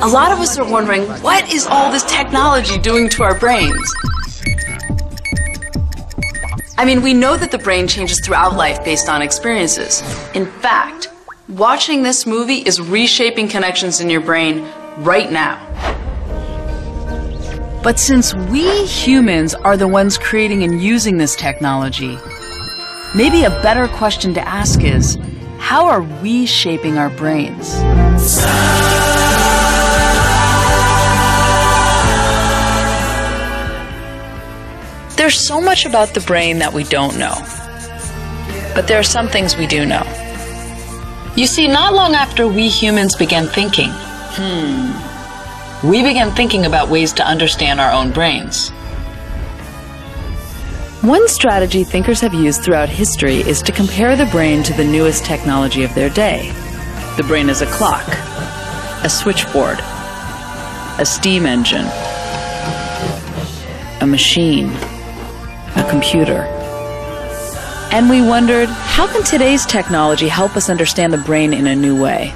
A lot of us are wondering, what is all this technology doing to our brains? I mean, we know that the brain changes throughout life based on experiences. In fact, watching this movie is reshaping connections in your brain right now. But since we humans are the ones creating and using this technology, maybe a better question to ask is, how are we shaping our brains? There's so much about the brain that we don't know. But there are some things we do know. You see, not long after we humans began thinking, we began thinking about ways to understand our own brains. One strategy thinkers have used throughout history is to compare the brain to the newest technology of their day. The brain is a clock, a switchboard, a steam engine, a machine, a computer. And we wondered, how can today's technology help us understand the brain in a new way?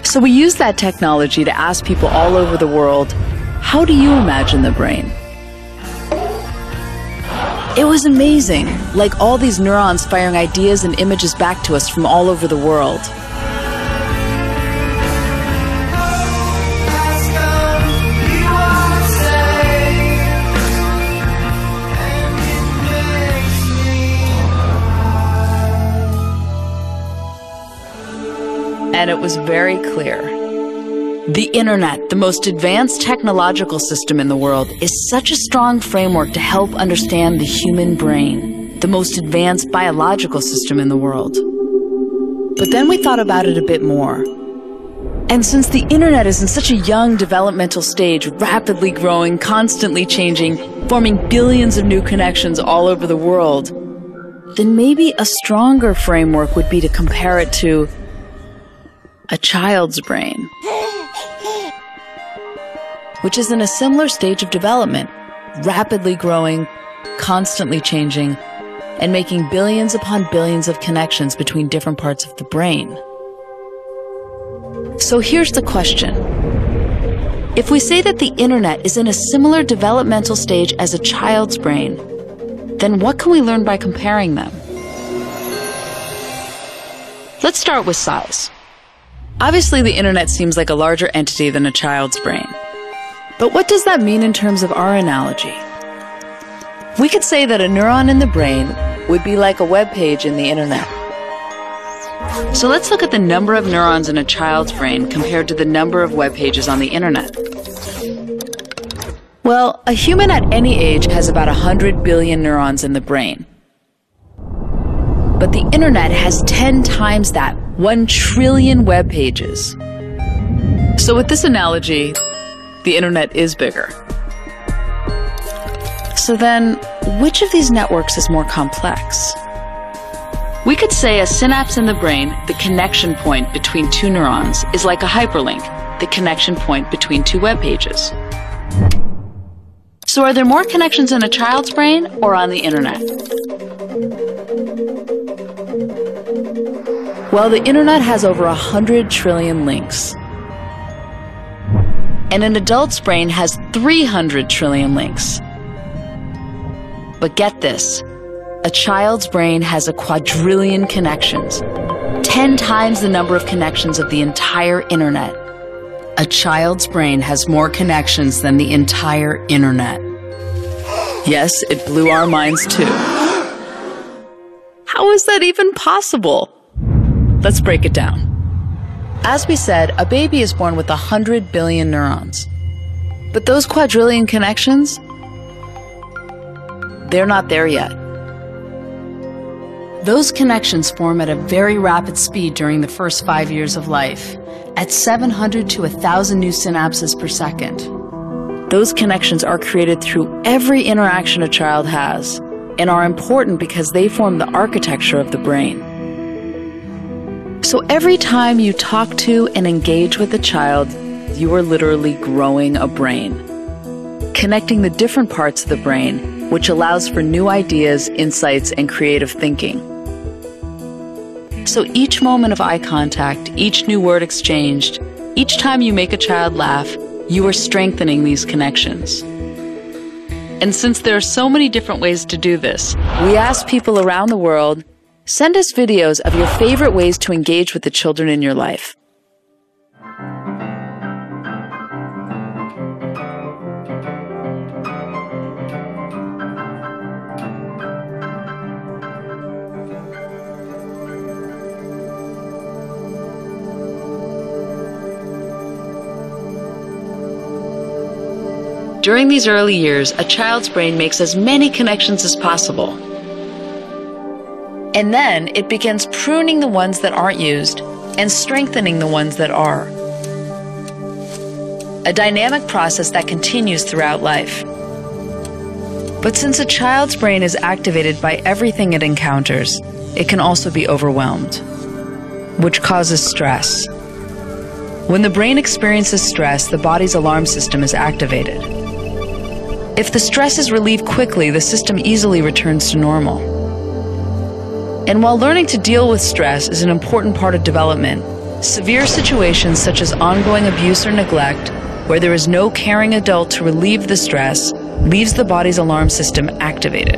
So we used that technology to ask people all over the world, how do you imagine the brain? It was amazing, like all these neurons firing ideas and images back to us from all over the world. And it was very clear. The internet, the most advanced technological system in the world, is such a strong framework to help understand the human brain, the most advanced biological system in the world. But then we thought about it a bit more. And since the internet is in such a young developmental stage, rapidly growing, constantly changing, forming billions of new connections all over the world, then maybe a stronger framework would be to compare it to a child's brain, which is in a similar stage of development, rapidly growing, constantly changing, and making billions upon billions of connections between different parts of the brain. So here's the question. If we say that the internet is in a similar developmental stage as a child's brain, then what can we learn by comparing them? Let's start with size. Obviously, the internet seems like a larger entity than a child's brain. But what does that mean in terms of our analogy? We could say that a neuron in the brain would be like a web page in the internet. So let's look at the number of neurons in a child's brain compared to the number of web pages on the internet. Well, a human at any age has about 100 billion neurons in the brain. But the internet has 10 times that, 1 trillion web pages. So with this analogy, the internet is bigger. So then, which of these networks is more complex? We could say a synapse in the brain, the connection point between two neurons, is like a hyperlink, the connection point between two web pages. So are there more connections in a child's brain or on the internet? Well, the internet has over 100 trillion links. And an adult's brain has 300 trillion links. But get this, a child's brain has a quadrillion connections, 10 times the number of connections of the entire internet. A child's brain has more connections than the entire internet. Yes, it blew our minds too. How is that even possible? Let's break it down. As we said, a baby is born with 100 billion neurons. But those quadrillion connections, they're not there yet. Those connections form at a very rapid speed during the first 5 years of life, at 700 to 1,000 new synapses per second. Those connections are created through every interaction a child has, and are important because they form the architecture of the brain. So every time you talk to and engage with a child, you are literally growing a brain, connecting the different parts of the brain, which allows for new ideas, insights, and creative thinking. So each moment of eye contact, each new word exchanged, Each time you make a child laugh, you are strengthening these connections. And since there are so many different ways to do this, we ask people around the world, send us videos of your favorite ways to engage with the children in your life. During these early years, a child's brain makes as many connections as possible. And then it begins pruning the ones that aren't used and strengthening the ones that are. A dynamic process that continues throughout life. But since a child's brain is activated by everything it encounters, it can also be overwhelmed, which causes stress. When the brain experiences stress, the body's alarm system is activated. If the stress is relieved quickly, the system easily returns to normal. And while learning to deal with stress is an important part of development, severe situations such as ongoing abuse or neglect, where there is no caring adult to relieve the stress, leaves the body's alarm system activated,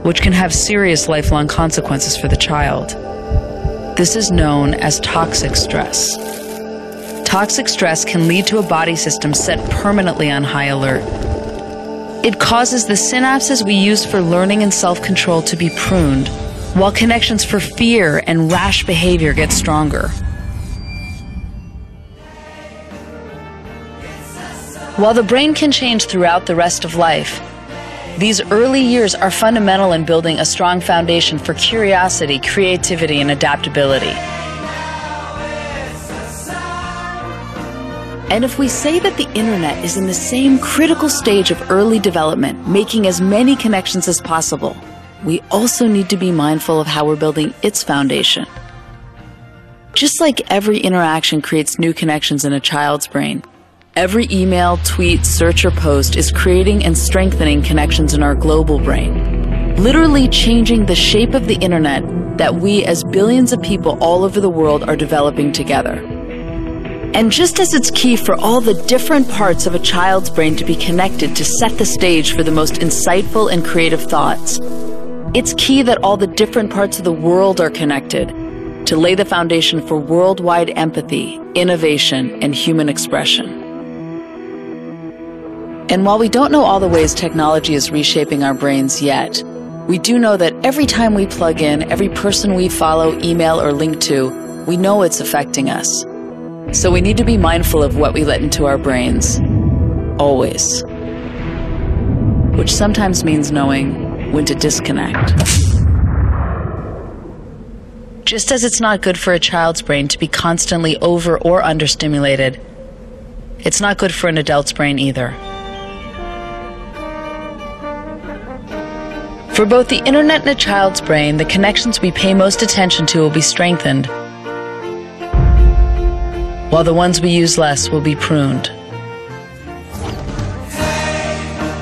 which can have serious lifelong consequences for the child. This is known as toxic stress. Toxic stress can lead to a body system set permanently on high alert. It causes the synapses we use for learning and self-control to be pruned, while connections for fear and rash behavior get stronger. While the brain can change throughout the rest of life, these early years are fundamental in building a strong foundation for curiosity, creativity, and adaptability. And if we say that the internet is in the same critical stage of early development, making as many connections as possible, we also need to be mindful of how we're building its foundation. Just like every interaction creates new connections in a child's brain, every email, tweet, search, or post is creating and strengthening connections in our global brain, literally changing the shape of the internet that we as billions of people all over the world are developing together. And just as it's key for all the different parts of a child's brain to be connected to set the stage for the most insightful and creative thoughts, it's key that all the different parts of the world are connected to lay the foundation for worldwide empathy, innovation, and human expression. And while we don't know all the ways technology is reshaping our brains yet, we do know that every time we plug in, every person we follow, email, or link to, we know it's affecting us. So we need to be mindful of what we let into our brains, always. Which sometimes means knowing when to disconnect. Just as it's not good for a child's brain to be constantly over or understimulated, it's not good for an adult's brain either. For both the internet and a child's brain, the connections we pay most attention to will be strengthened, while the ones we use less will be pruned.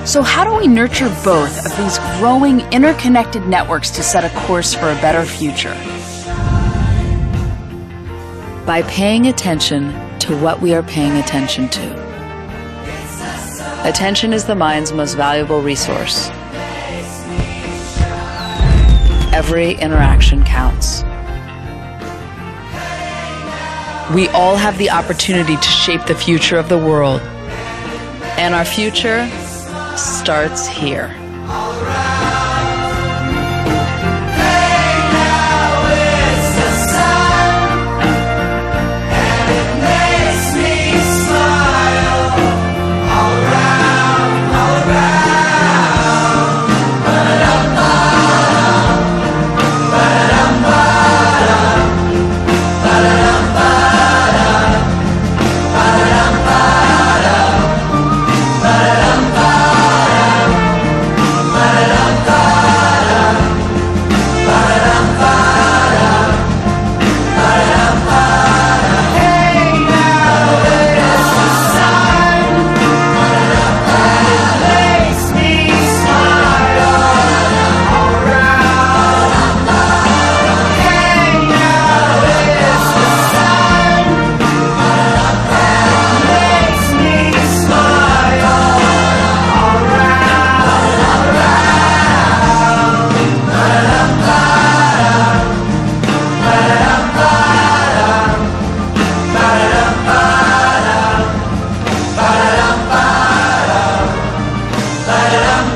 So how do we nurture both of these growing interconnected networks to set a course for a better future? By paying attention to what we are paying attention to. Attention is the mind's most valuable resource. Every interaction counts. We all have the opportunity to shape the future of the world, and our future starts here. Ba-da-dum.